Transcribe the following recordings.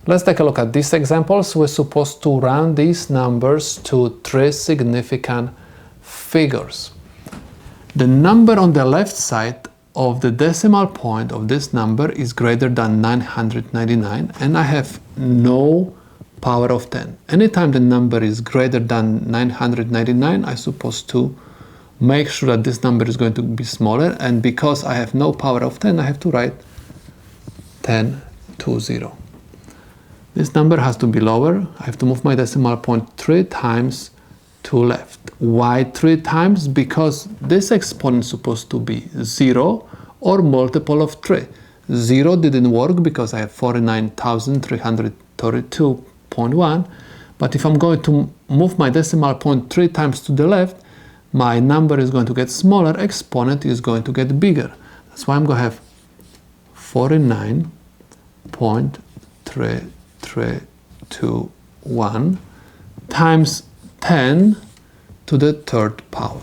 Let's take a look at these examples. We're supposed to round these numbers to 3 significant figures. The number on the left side of the decimal point of this number is greater than 999, and I have no power of 10. Anytime the number is greater than 999, I'm supposed to make sure that this number is going to be smaller, and because I have no power of 10, I have to write 10 to 0. This number has to be lower. I have to move my decimal point 3 times to left. Why 3 times? Because this exponent is supposed to be 0 or multiple of 3. 0 didn't work because I have 49,332.1, but if I'm going to move my decimal point 3 times to the left, my number is going to get smaller, exponent is going to get bigger. That's why I'm going to have 49.3321 times 10 to the third power.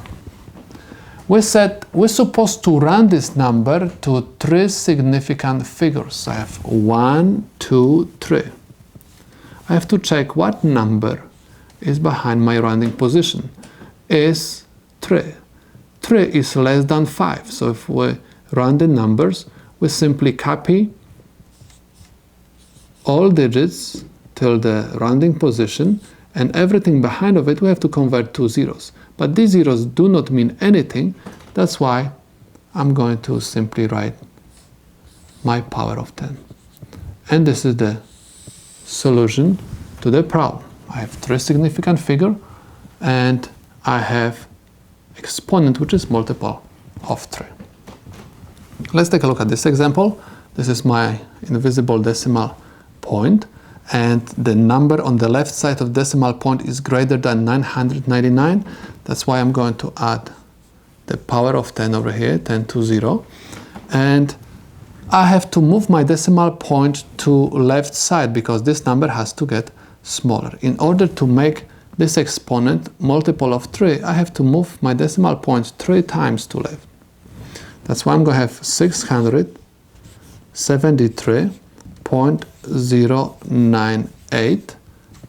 We said we're supposed to round this number to 3 significant figures. I have 1, 2, 3. I have to check what number is behind my rounding position. Is 3. 3 is less than 5. So if we round the numbers, we simply copy all digits till the rounding position, and everything behind of it we have to convert to zeros. But these zeros do not mean anything. That's why I'm going to simply write my power of 10. And this is the solution to the problem. I have 3 significant figures, and I have exponent which is multiple of 3. Let's take a look at this example. This is my invisible decimal point, and the number on the left side of decimal point is greater than 999. That's why I'm going to add the power of 10 over here, 10 to 0. And I have to move my decimal point to left side because this number has to get smaller. In order to make this exponent multiple of 3, I have to move my decimal point 3 times to left. That's why I'm going to have 673.098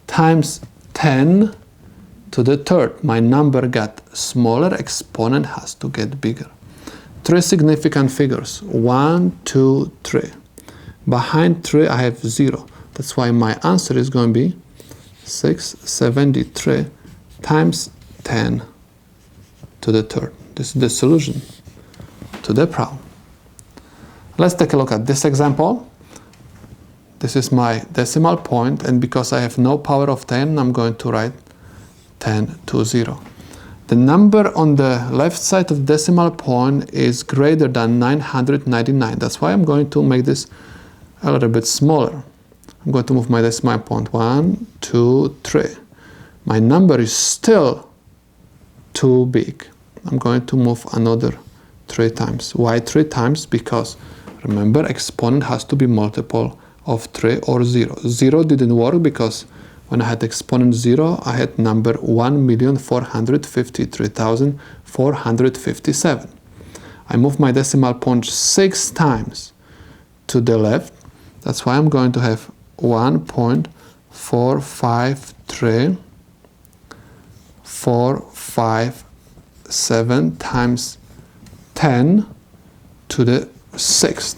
times 10 to the third. My number got smaller, exponent has to get bigger. 3 significant figures, 1, 2, 3. Behind 3 I have 0. That's why my answer is going to be 673 times 10 to the third. This is the solution to the problem. Let's take a look at this example. This is my decimal point, and because I have no power of 10, I'm going to write 10 to 0. The number on the left side of the decimal point is greater than 999. That's why I'm going to make this a little bit smaller. I'm going to move my decimal point 1, 2, 3. My number is still too big. I'm going to move another 3 times. Why 3 times? Because remember, exponent has to be multiple of 3 or 0. 0 didn't work because when I had exponent 0, I had number 1,453,457. I moved my decimal point 6 times to the left. That's why I'm going to have 1.453,457 times 10 to the 6th.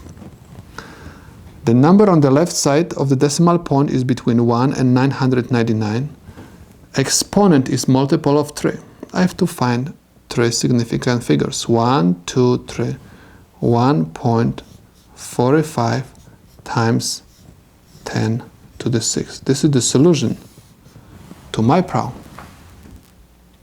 The number on the left side of the decimal point is between 1 and 999. Exponent is multiple of 3. I have to find 3 significant figures. 1, 2, 3. 1.45 times 10 to the 6th. This is the solution to my problem.